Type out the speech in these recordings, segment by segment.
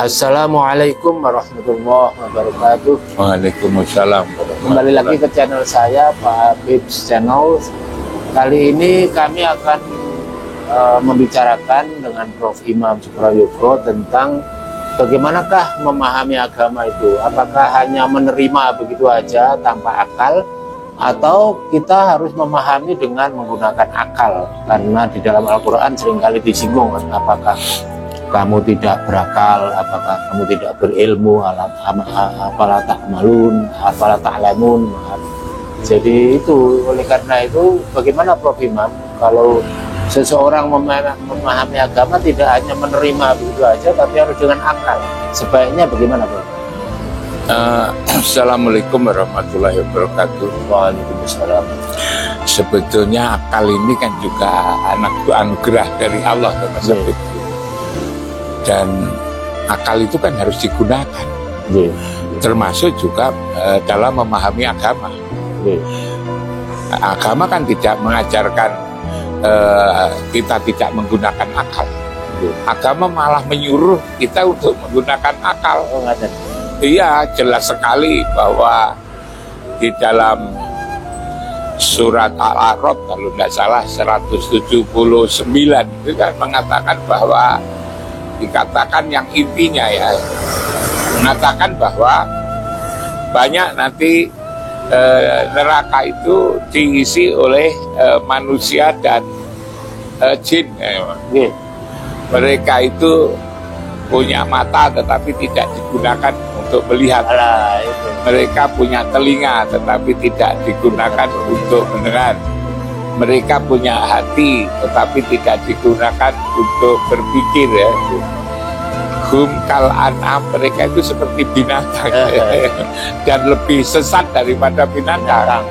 Assalamualaikum warahmatullahi wabarakatuh. Waalaikumsalam. Kembali lagi ke channel saya, Pak Habib's Channel. Kali ini kami akan membicarakan dengan Prof. Imam Suprayogo tentang bagaimanakah memahami agama itu. Apakah hanya menerima begitu aja tanpa akal, atau kita harus memahami dengan menggunakan akal? Karena di dalam Al-Quran seringkali disinggung, apakah kamu tidak berakal, apakah kamu tidak berilmu, apalah ta'malun, apalah ta'lamun. Jadi itu, oleh karena itu, bagaimana Prof. Imam kalau seseorang memahami agama tidak hanya menerima begitu aja, tapi harus dengan akal? Sebaiknya bagaimana, Prof? Assalamualaikum warahmatullahi wabarakatuh. Waalaikumsalam. Sebetulnya akal ini kan juga anugerah dari Allah, Mas Habib. Dan akal itu kan harus digunakan, termasuk juga dalam memahami agama. Agama kan tidak mengajarkan kita tidak menggunakan akal. Agama malah menyuruh kita untuk menggunakan akal. Iya, jelas sekali bahwa di dalam surat Al-A'raf, kalau tidak salah 179 itu kan mengatakan bahwa, dikatakan yang intinya ya, mengatakan bahwa banyak nanti neraka itu diisi oleh manusia dan jin. Mereka itu punya mata tetapi tidak digunakan untuk melihat. Mereka punya telinga tetapi tidak digunakan untuk mendengar. Mereka punya hati tetapi tidak digunakan untuk berpikir ya. Hum kal an'am, mereka itu seperti binatang dan lebih sesat daripada binatang.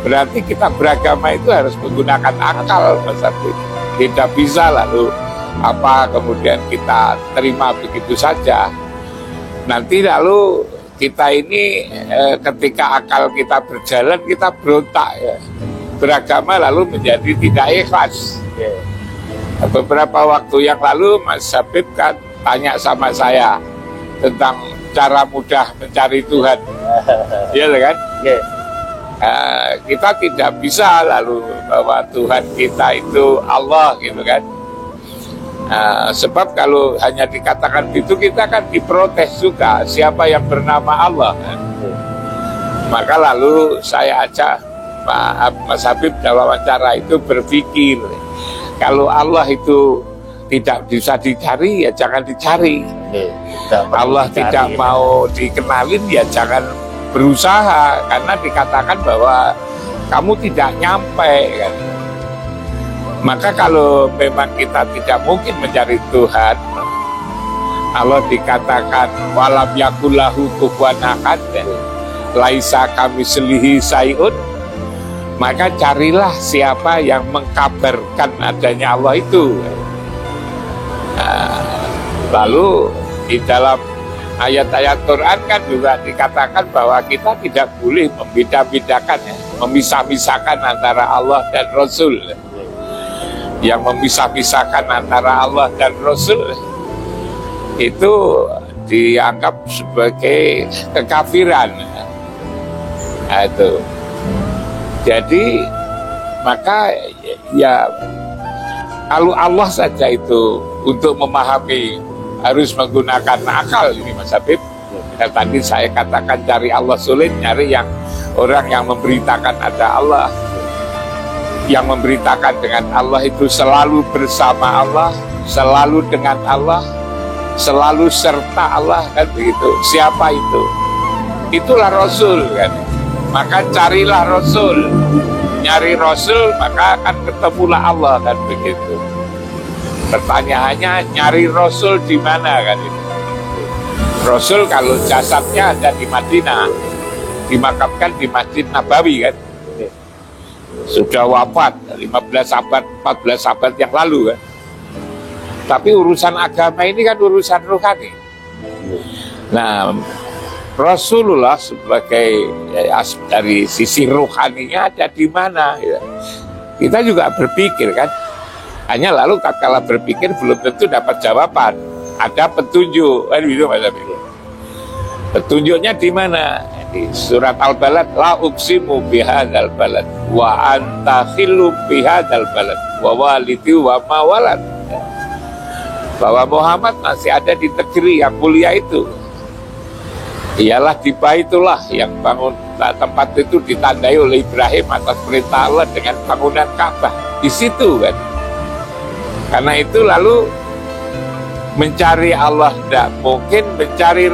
Berarti kita beragama itu harus menggunakan akal, Mas Habib. Tidak bisa lalu kemudian kita terima begitu saja. Nanti lalu kita ini ketika akal kita berjalan, kita berontak ya. Beragama lalu menjadi tidak ikhlas. Beberapa waktu yang lalu Mas Habib kan tanya sama saya tentang cara mudah mencari Tuhan. Iya kan? Kita tidak bisa lalu bahwa Tuhan kita itu Allah gitu kan. Sebab kalau hanya dikatakan itu, kita kan diprotes juga, siapa yang bernama Allah kan? Maka lalu saya ajak Mas Habib dalam wawancara itu berpikir, kalau Allah itu tidak bisa dicari, ya jangan dicari. Allah tidak mau dikenalin, ya jangan berusaha, karena dikatakan bahwa kamu tidak nyampe kan. Maka kalau memang kita tidak mungkin mencari Tuhan, Allah dikatakan walam yakullahu kufuwan ahad, laisa kamitslihi syai'un, maka carilah siapa yang mengkabarkan adanya Allah itu. Lalu di dalam ayat-ayat Quran kan juga dikatakan bahwa kita tidak boleh membeda-bedakan ya, memisah-misahkan antara Allah dan Rasul. Yang memisah-misahkan antara Allah dan Rasul itu dianggap sebagai kekafiran. Itu. Jadi maka ya kalau Allah saja itu untuk memahami harus menggunakan akal ini Mas Habib. Dan tadi saya katakan cari Allah sulit, nyari yang orang yang memberitakan ada Allah, yang memberitakan dengan Allah itu selalu bersama Allah, selalu dengan Allah, selalu serta Allah kan begitu. Siapa itu? Itulah Rasul kan. Maka carilah Rasul, nyari Rasul maka akan ketemulah Allah kan begitu. Pertanyaannya, nyari Rasul di mana kan itu? Rasul kalau jasadnya ada di Madinah, dimakamkan di Masjid Nabawi kan. Sudah wafat 15 abad, 14 abad yang lalu kan. Tapi urusan agama ini kan urusan rohani. Nah, Rasulullah sebagai dari sisi rohaninya ada di mana? Ya. Kita juga berpikir kan. Hanya lalu kalau berpikir belum tentu dapat jawaban. ada petunjuk, kan gitu Mas Habib. Petunjuknya di mana? Di surat Al-Balad, la uqsimu bihadzal balad wa anta khillu bihadzal balad wa walidi wa ma walad. Bahwa Muhammad masih ada di negeri yang mulia itu. Ialah di Baitullah yang bangun tempat itu ditandai oleh Ibrahim atas perintah Allah dengan bangunan Ka'bah. Di situ kan. Karena itu lalu mencari Allah tidak mungkin, mencari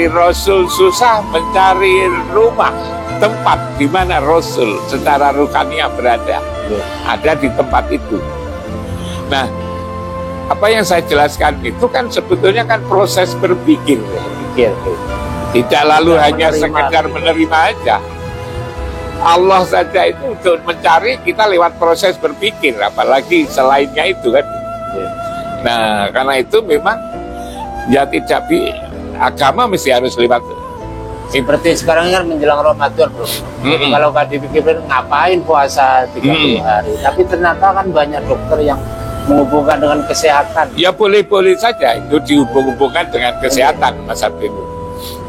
Rasul susah, mencari rumah, tempat di mana Rasul secara ruhaniah berada, ada di tempat itu. Nah, apa yang saya jelaskan itu kan sebetulnya kan proses berpikir. Tidak lalu hanya sekedar menerima aja. Allah saja itu untuk mencari kita lewat proses berpikir, apalagi selainnya itu kan. Nah, karena itu memang ya tidak agama mesti harus lewat. Seperti sekarang kan menjelang Ramadan, bro. Jadi kalau nggak dipikir ngapain puasa 30 hari, tapi ternyata kan banyak dokter yang menghubungkan dengan kesehatan. Ya boleh-boleh saja itu dihubung-hubungkan dengan kesehatan, Mas Habib.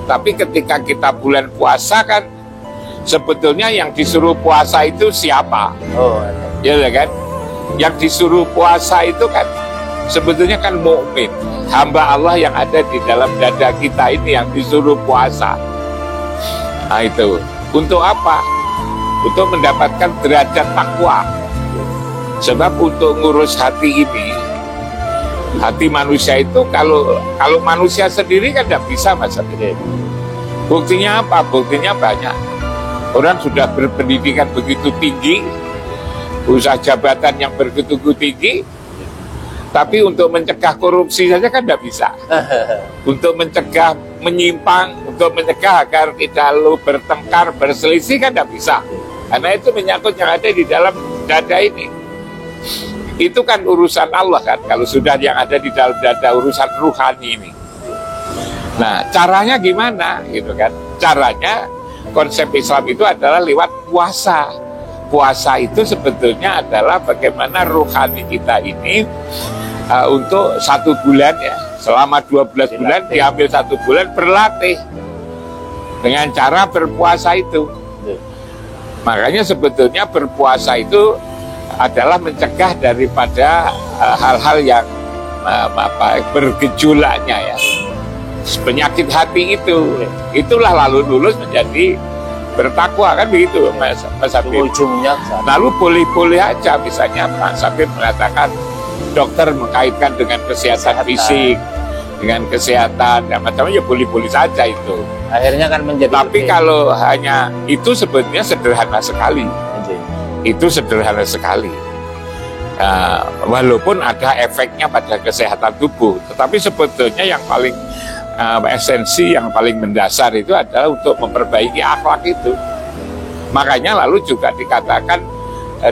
Tapi ketika kita bulan puasa kan sebetulnya yang disuruh puasa itu siapa? Oh, ya kan? Yang disuruh puasa itu kan sebetulnya kan mukmin, hamba Allah yang ada di dalam dada kita ini yang disuruh puasa. Nah itu untuk apa? Untuk mendapatkan derajat takwa. Sebab untuk ngurus hati ini, hati manusia itu kalau manusia sendiri kan tidak bisa, Mas Habib. Buktinya apa? Buktinya banyak. Orang sudah berpendidikan begitu tinggi, usaha jabatan yang begitu tinggi, tapi untuk mencegah korupsi saja kan tidak bisa. Untuk mencegah menyimpang, untuk mencegah agar tidak lalu bertengkar, berselisih kan tidak bisa. Karena itu menyangkut yang ada di dalam dada ini. Itu kan urusan Allah kan, kalau sudah yang ada di dalam dada urusan ruhani ini. Nah, caranya gimana gitu kan? Caranya konsep Islam itu adalah lewat puasa. Puasa itu sebetulnya adalah bagaimana ruhani kita ini untuk 1 bulan ya, selama 12 bulan diambil 1 bulan berlatih dengan cara berpuasa itu. Makanya sebetulnya berpuasa itu adalah mencegah daripada hal-hal yang bergejolaknya ya, penyakit hati itu. Itulah lalu lulus menjadi bertakwa kan begitu Mas Habib. Lalu boleh-boleh aja misalnya Mas Habib mengatakan dokter mengkaitkan dengan kesehatan fisik, dengan kesehatan dan macam-macam, ya boleh-boleh saja itu. Akhirnya kan menjadi. Tapi kalau hanya itu sebetulnya sederhana sekali. Itu sederhana sekali. Walaupun ada efeknya pada kesehatan tubuh, tetapi sebetulnya yang paling esensi, yang paling mendasar itu adalah untuk memperbaiki akhlak itu. Makanya lalu juga dikatakan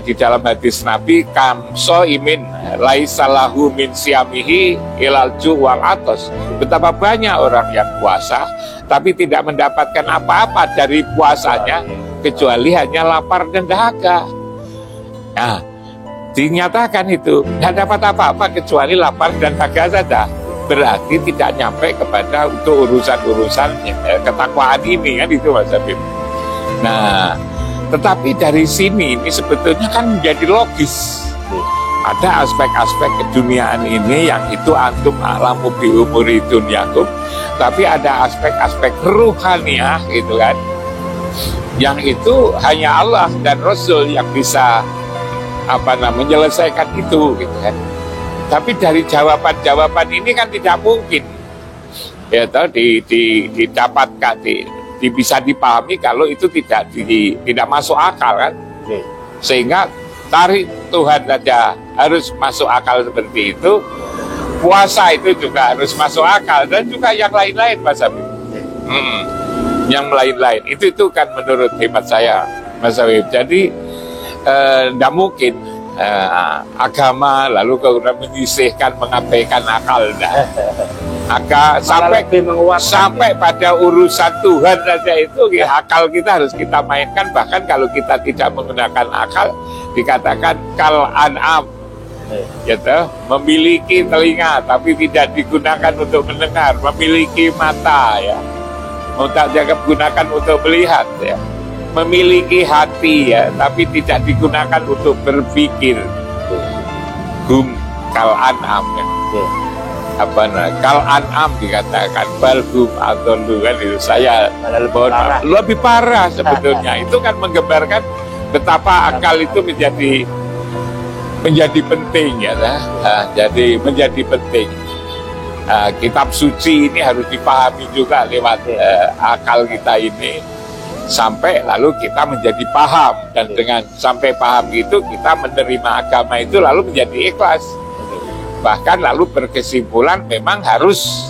di dalam hadis Nabi, kamso imin laisalahu min siamihi ilal ju wal atos. Betapa banyak orang yang puasa tapi tidak mendapatkan apa-apa dari puasanya kecuali hanya lapar dan dahaga. Nah, dinyatakan itu tidak dapat apa-apa kecuali lapar dan dahaga saja. Berarti tidak nyampe kepada untuk urusan-urusan ketakwaan ini kan, itu Mas Habib. Nah, tetapi dari sini ini sebetulnya kan menjadi logis. Ada aspek-aspek keduniaan ini yang itu antum a'lamu bi umuri dunyakum, tapi ada aspek-aspek ruhaniah gitu kan, yang itu hanya Allah dan Rasul yang bisa menyelesaikan itu gitu kan. Tapi dari jawaban-jawaban ini kan tidak mungkin ya toh didapatkan, bisa dipahami kalau itu tidak masuk akal kan. Sehingga tarik Tuhan saja harus masuk akal seperti itu, puasa itu juga harus masuk akal, dan juga yang lain-lain Mas Habib. Yang lain-lain itu kan menurut hemat saya Mas Habib. Jadi tidak mungkin agama lalu kemudian menyisihkan, mengabaikan akal. Sampai pada urusan Tuhan saja itu ya, akal kita harus kita mainkan. Bahkan kalau kita tidak menggunakan akal, dikatakan kal an'am, gitu, memiliki telinga tapi tidak digunakan untuk mendengar, memiliki mata ya, tidak digunakan untuk melihat ya, memiliki hati ya, tapi tidak digunakan untuk berpikir. Hum kal an'am ya. Apa kal an'am dikatakan balhum atau kan itu saya lebih parah sebetulnya. Itu kan menggambarkan betapa akal itu menjadi penting ya, jadi menjadi penting. Kitab suci ini harus dipahami juga lewat akal kita ini, sampai lalu kita menjadi paham, dan dengan sampai paham itu kita menerima agama itu lalu menjadi ikhlas. Bahkan lalu berkesimpulan memang harus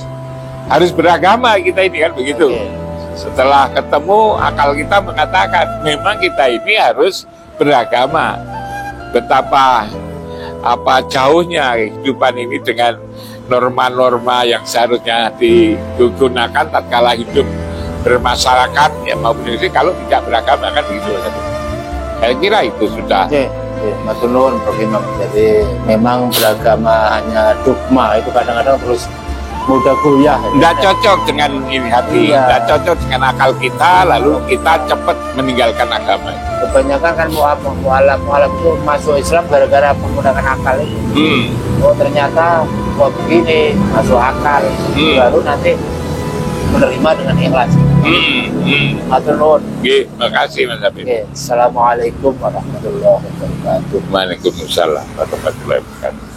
beragama kita ini kan begitu. Setelah ketemu akal kita mengatakan memang kita ini harus beragama. Betapa jauhnya kehidupan ini dengan norma-norma yang seharusnya digunakan tatkala hidup bermasyarakat ya maupun ini kalau tidak beragama kan begitu. Saya kira itu sudah. Matur nuwun Prof. Imam. Jadi memang beragama hanya dogma itu kadang-kadang terus mudah goyah. Tidak cocok dengan ini hati, tidak cocok dengan akal kita, lalu kita cepat meninggalkan agama. Kebanyakan kan mualaf itu masuk Islam gara-gara menggunakan akal itu. Oh ternyata kok begini, masuk akal, baru nanti menerima dengan ikhlas. Matur nuwun. Terima kasih Mas Habib. Assalamualaikum warahmatullahi wabarakatuh. Waalaikumsalam warahmatullahi wabarakatuh.